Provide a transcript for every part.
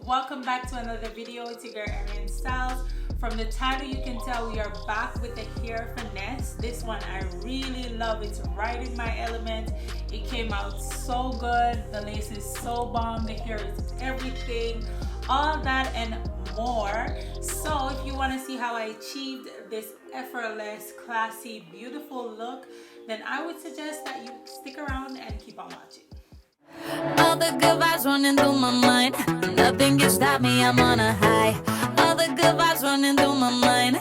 Welcome back to another video. It's your girl Arianne Styllz. From the title you can tell we are back with the hair finesse. This one I really love. It's right in my element. It came out so good. The lace is so bomb. The hair is everything. All that and more. So if you want to see how I achieved this effortless, classy, beautiful look, then I would suggest that you stick around and keep on watching. All the good vibes running through my mind. Nothing can stop me, I'm on a high. All the good vibes running through my mind.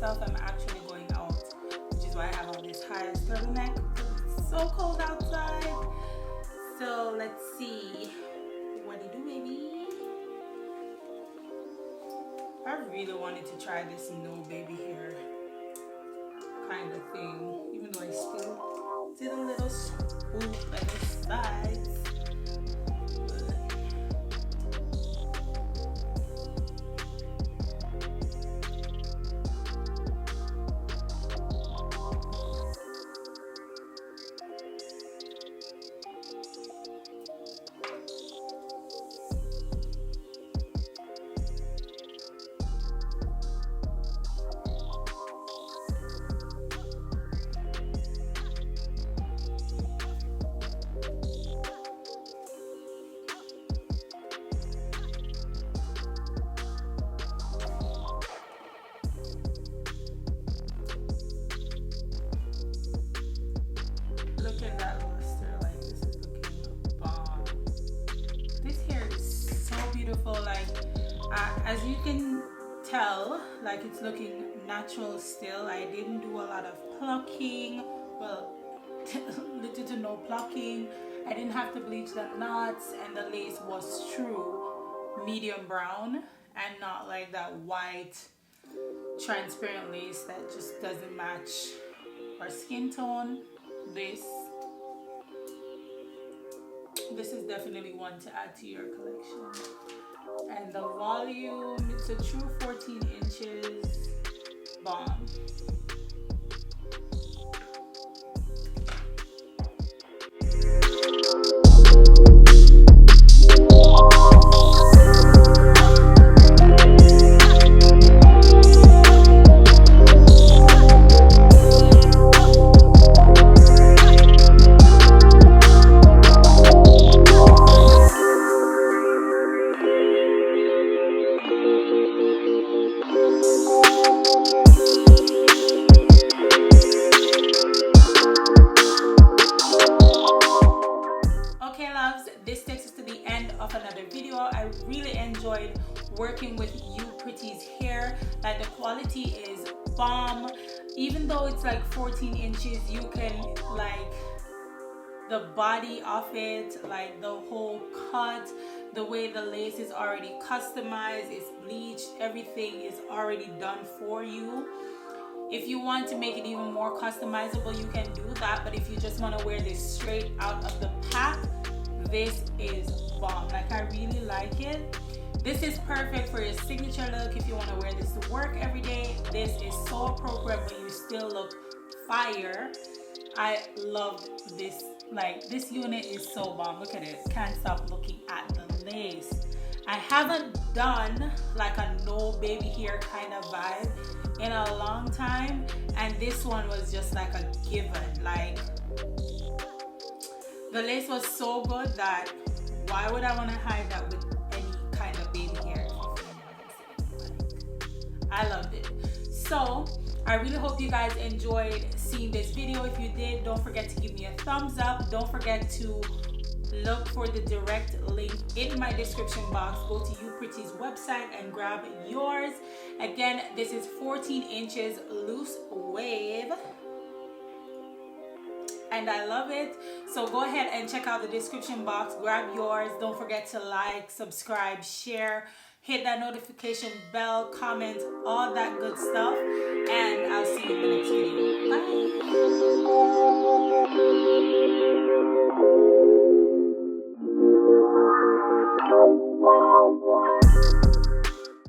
stuff, I'm actually going out, which is why I have on this high turtleneck. It's so cold outside. So let's see. What do you do, baby? I really wanted to try this no baby hair kind of thing, even though I still did a little swoop at the sides. Look at that luster, like this is looking bomb. This hair is so beautiful, like as you can tell, like it's looking natural still. I didn't do a lot of plucking, well, little to no plucking. I didn't have to bleach the knots, and the lace was true medium brown and not like that white transparent lace that just doesn't match our skin tone. This is definitely one to add to your collection. And the volume, it's a true 14 inches bomb. This takes us to the end of another video. I really enjoyed working with Upretty's hair. Like the quality is bomb. Even though it's like 14 inches, you can like the body of it, like the whole cut, the way the lace is already customized, it's bleached, everything is already done for you. If you want to make it even more customizable, you can do that. But if you just want to wear this straight out of the pack, this is bomb. Like I really like it. This is perfect for your signature look. If you want to wear this to work every day, this is so appropriate, but you still look fire. I love this. Like this unit is so bomb. Look at it. Can't stop looking at the lace. I haven't done like a no baby hair kind of vibe in a long time, and this one was just like a given. Like the lace was so good that why would I want to hide that with any kind of baby hair? I loved it. So I really hope you guys enjoyed seeing this video. If you did, don't forget to give me a thumbs up. Don't forget to look for the direct link in my description box. Go to Upretty's website and grab yours. Again, this is 14 inches loose wave. And I love it. So go ahead and check out the description box, grab yours. Don't forget to like, subscribe, share, hit that notification bell, comment, all that good stuff.